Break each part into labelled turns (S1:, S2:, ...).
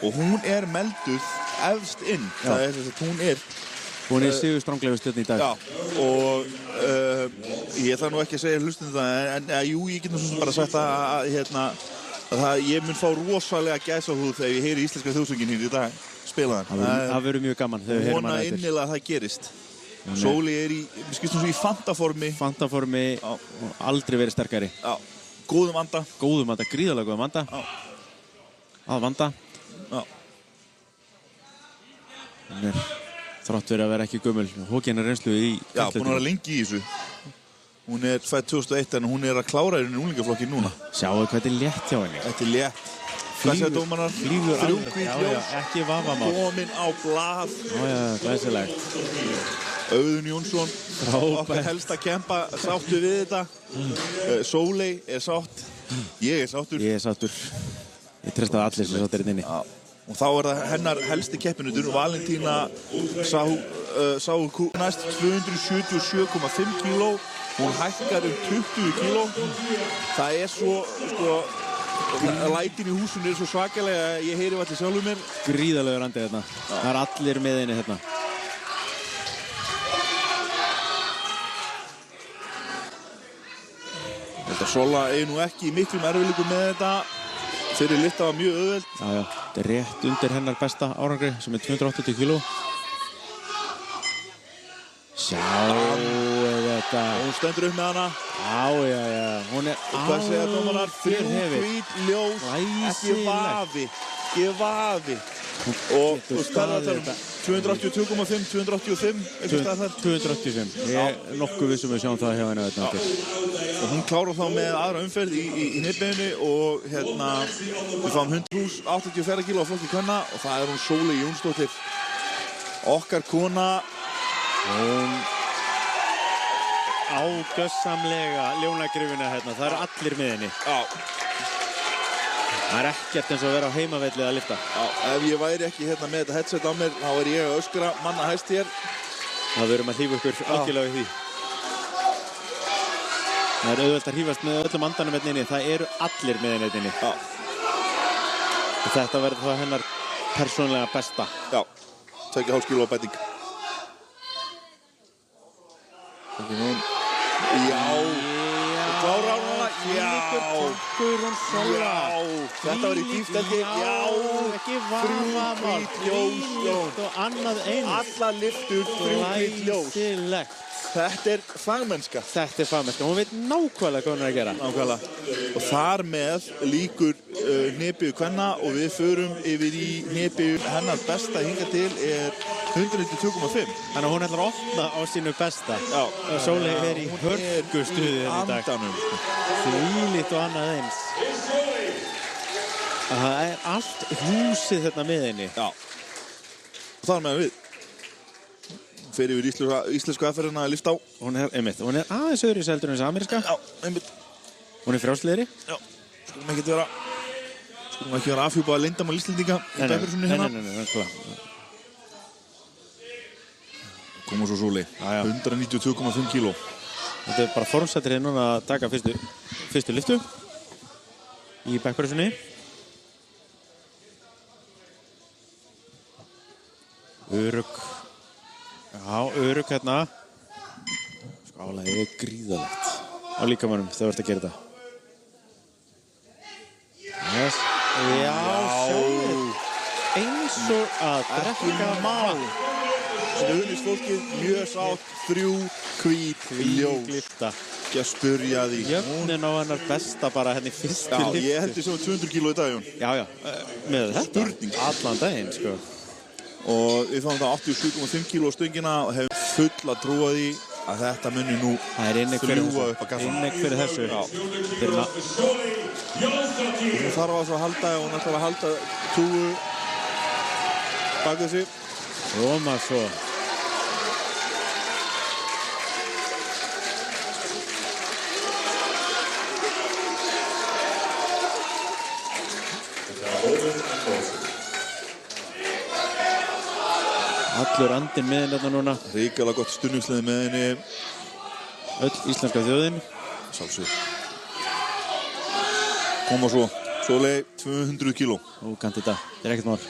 S1: og hún melduð efst inn. Það þess að
S2: hún sigurstranglega við Stjörnu í dag.
S1: Já, og ég ætla nú ekki að segja hlustandi það, en jú, ég get nú svo bara sagt að ég mun fá rosalega gæsahúð þegar ég heyri íslenska þjóðsönginn hér í dag spila hann.
S2: Það verður mjög gaman þegar við heyrum
S1: hana eftir. Vona innilega að það gerist. Sóli í fantaformi
S2: og aldrei verið sterkari.
S1: Já, góðum anda,
S2: gríðarlega góðum anda. Að vanda.
S1: Já.
S2: Hún þrátt verið að vera ekki gömul. Hókinn reynslu í
S1: Já, búin að vera lengi í þessu. Hún fædd 2001 en hún að klára í unglingaflokki núna.
S2: Sjáu hvað þetta létt hjá henni.
S1: Þetta létt. Klassæðadómarar, 3 hvít ljós.
S2: Ekki vafamál.
S1: Komin á blað.
S2: Já, glæsilegt.
S1: Auðun Jónsson, okkar helst að kempa, sáttu við þetta. Sóley sátt. Ég sáttur. Ég treysta að allir sem sáttir inn inni. Og þá það hennar helsti keppinutur, Valentína Sáuku, næst 277,5 kíló, hún hækkar 20 kíló. Það svo, lætin í húsinu svo svakalega að ég heyri allir sjálfur mér.
S2: Gríðarlegur andi hérna. Það allir með henni hérna.
S1: Þetta Sola nú ekki í miklum erfiðleikum með þetta. Fyrir litta var mjög auðveld.
S2: Já, þetta rétt undir hennar besta árangri sem 280 kíló. Sjáu þetta.
S1: Hún stendur upp með hana.
S2: Já. Hún
S1: hvað segja dómarar? 3 hvít ljós. Ekki vafi. Og staðar þar 282,5, 285, eitthvað stað þar?
S2: 285. Ég nokkuð vissum við sjáum það hjá henni þetta.
S1: Og hún klárar þá með aðra umferð í hnippbeginni og við fáum 184 kíló á flokki kvenna og það hún Sóley Jónsdóttir. Okkar kona.
S2: Hún ágjössamlega ljónagrifina hérna. Það allir með henni.
S1: Já.
S2: Það ekkert eins og að vera á heimavelli að lyfta.
S1: Já, ef ég væri ekki með þetta headset á mér, þá ég að öskra manna hæst hér.
S2: Það verðum að hífa ykkur algjörlega í því. Það auðvelt að hífast með öllum andanum hérna inni. Það eru allir með henni hérna inni.
S1: Já.
S2: Og þetta verður þá hennar persónulega besta.
S1: Já, 2,5 kíló bæting. Já. Klára hún hana? Já. Þetta var í dýfteldi. Já.
S2: Ekki vafamál.
S1: 3 hvít ljós.
S2: Og annað eins.
S1: Allar lyftur 3 hvít ljós.
S2: Glæsilegt.
S1: Þetta fagmennska.
S2: Hún veit nákvæmlega hvað hún að gera.
S1: Nákvæmlega. Og þar með líkur hnipiðu kvenna og við förum yfir í hnipiðu hennar besta hingað til 192,5.
S2: Þannig að hún ætlar að opna á sínu besta.
S1: Já.
S2: Og Sóley í hörgustuði hérna í dag.
S1: Andanum.
S2: Þvílíkt og annað eins. Það allt húsið hérna með henni.
S1: Já. Og þar með við. Fyrir yfir íslensku aðferðina að lyfta á.
S2: Hún aðeins öðru seldur en þessi ameríska.
S1: Já, einmitt.
S2: Hún frjálslegri.
S1: Já. Skulum ekki vera afhjúpað að leyndamál Íslendinga í dagverðsunni hérna.
S2: Nei.
S1: Koma svo Sóley. 192,5 kíló.
S2: Þetta bara formsættir núna að taka fyrstu lyftu í backpressunni. Örugg hérna. Álægið gríðalegt á líkamannum þegar þú ert að gera þetta. Já, sjáðu. Eins og að drekka mál.
S1: Stuðningsfólkið mjög sátt, 3 hvít ljós. Ekki að spurja því.
S2: Jöfnin á hennar besta bara henni fyrstu lyftu.
S1: Já, ég held því sem 200 kíló í dag, Jón.
S2: Já. Með þetta.
S1: Spurning.
S2: Allan daginn, sko.
S1: Og við fáum það 87,5 kíló á stöngina og hefum full að trúa því að þetta muni nú fljúga upp að gassan.
S2: Innegg fyrir þessu.
S1: Hún þarf að halda og hún ætlar að halda túu bak þessi.
S2: Róma svo. Allur andinn með henni núna.
S1: Ríkala gott stuðningsliði með henni.
S2: Öll íslenska þjóðin.
S1: Sjálfsög. Koma svo. Sóley 200 kíló.
S2: Ógandi þetta, þetta ekkert mál.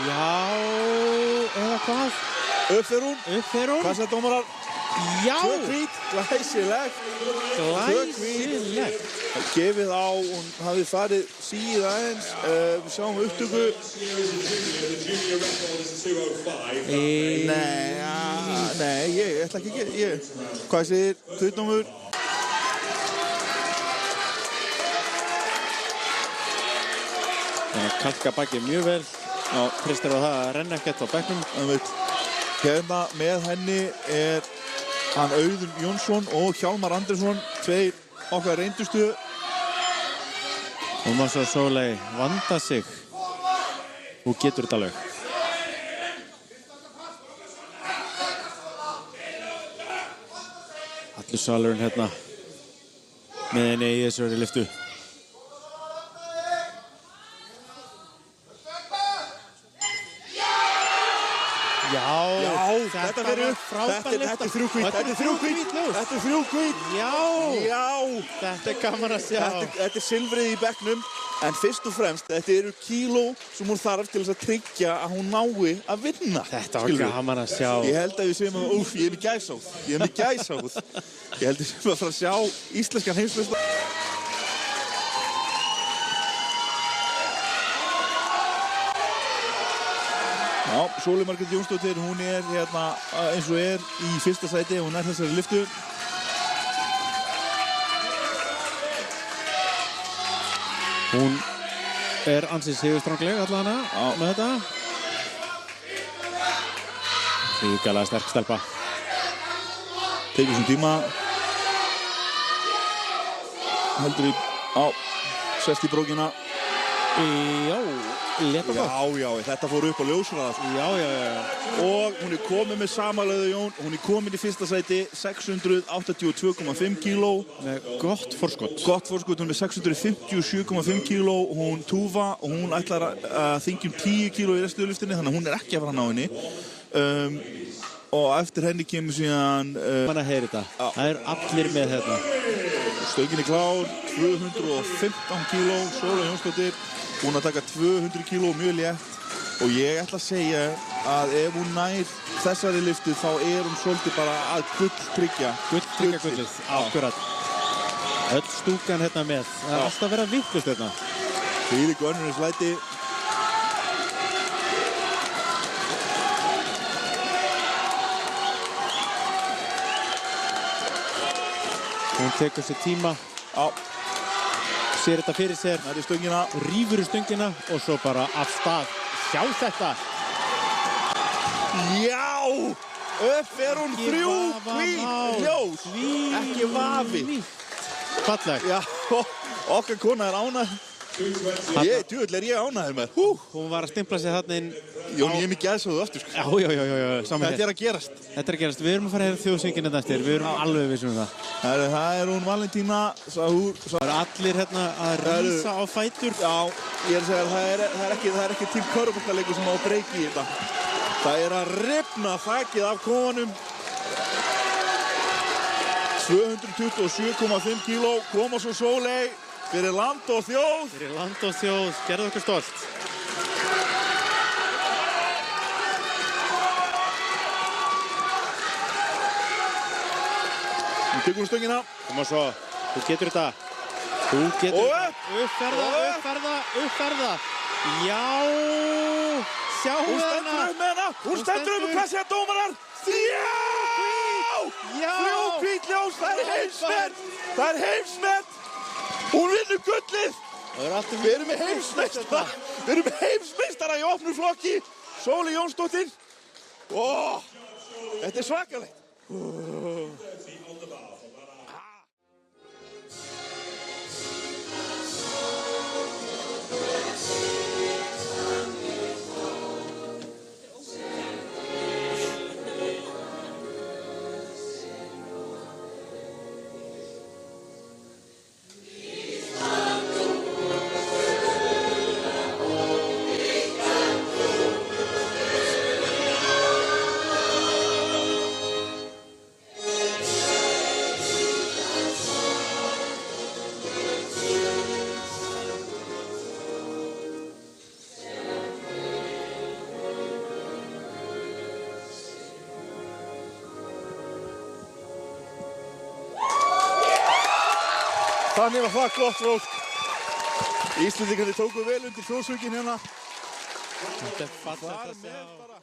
S2: Já, eða hvað?
S1: Upp fer hún. Hvað sagði dómarar?
S2: Já!
S1: 2 hvít, glæsilegt.
S2: Glæsilegt.
S1: Gefið á, hún hafði farið síð aðeins. Við sjáum upptöku. Nei, ég ætla ekki að gera. Hvað segir Guðdómur?
S2: Þannig að kalka bakið mjög vel. Tristar á það að renna ekkert á bekknum.
S1: Hérna með henni er hann Auðun Jónsson og Hjálmar Andrésson, 2 okkar reyndustu.
S2: Tómas og Sóley vanda sig. Þú getur þetta alveg. Allur salurinn hérna með henni í þessari lyftu.
S1: Þetta verður frábær lyfta. Þetta er 3 hvít. Þetta er 3 hvít.
S2: Já. Þetta er gaman að sjá.
S1: Þetta er silfrið í bekknum. En fyrst og fremst, þetta eru kíló sem hún þarf til þess að tryggja að hún nái að vinna.
S2: Þetta var gaman að sjá.
S1: Ég held að við séum að, ég er með gæsáð. Ég held að við séum að fara að sjá íslenskan heimsmeistara. Já, Sóley Margrét Jónsdóttir, hún er hérna eins og er í fyrsta sæti, hún er þessari lyftu.
S2: Hún er ansið sigurstrangleg allavega með þetta. Ríkalega sterk stelpa.
S1: Tekur sem tíma. Heldur í, sest í brókina.
S2: Já, leta gott.
S1: Já, þetta fór upp á ljósraða.
S2: Já.
S1: Og hún er komin með samanlöðu Jón, hún er komin í fyrsta sæti, 682,5 kíló.
S2: Með gott forskot.
S1: Hún er með 657,5 kíló, hún Túfa og hún ætlar að þyngja 10 kíló í restuðliftinni, þannig að hún er ekki að fara að ná henni. Og eftir henni kemur síðan...
S2: Man að heyri þetta, það er allir með hérna.
S1: Stöngin er klár, 215 kíló, Sóley Jónsdóttir. Hún að taka 200 kíló mjög létt og ég ætla að segja að ef hún nær þessari lyftu þá er hún svolítið bara að gulltryggja
S2: gullið, akkurat. Öll stúkan hérna með, það er alltaf verið að vittlust hérna.
S1: Þvílík önnurins læti.
S2: Hún tekur sér tíma. Sér þetta fyrir sér,
S1: það er stöngina,
S2: rífur í stöngina og svo bara af stað. Sjá þetta!
S1: Já! Upp er hún 3 hvít ljós! Ekki vafi!
S2: Falleg.
S1: Já, okkar kona er ánægð. Djúvill er ég ánægður með.
S2: Hún var að stimpla sig þarna inn.
S1: Jón, ég er mikið aðsóðu aftur, sko.
S2: Já, saman hér.
S1: Þetta er að gerast.
S2: Við erum að fara að heyra þjóðsöngina næstir. Við erum alveg vissum það.
S1: Það er hún Valentína Sahur.
S2: Það er allir hérna að rísa á fætur.
S1: Já, ég er að segja að það er ekki tím körfuboltaleikur sem á að breyki í þetta. Það er að rifna þakið af kofanum. 227,5 kíló, koma svo Sóley. Fyrir land og þjóð.
S2: Fyrir land og þjóð, gerðu okkur stolt.
S1: Nú tekur hún stöngina.
S2: Koma svo, þú getur þetta. Þú getur þetta. Uppferða. Já, sjáu hana.
S1: Hún stendur upp með hvað segja dómarar. Já! 3 hvít ljós, það er heimsmet. Hún vinnur gullið! Við erum með heimsmeistara í opnum flokki. Sóley Jónsdóttir. Þetta er svakalegt. Þannig var það gott fólk. Íslendingarnir tóku vel undir sjósökin hérna.
S2: Þetta er fallegt að
S1: Var
S2: sjá.
S1: með bara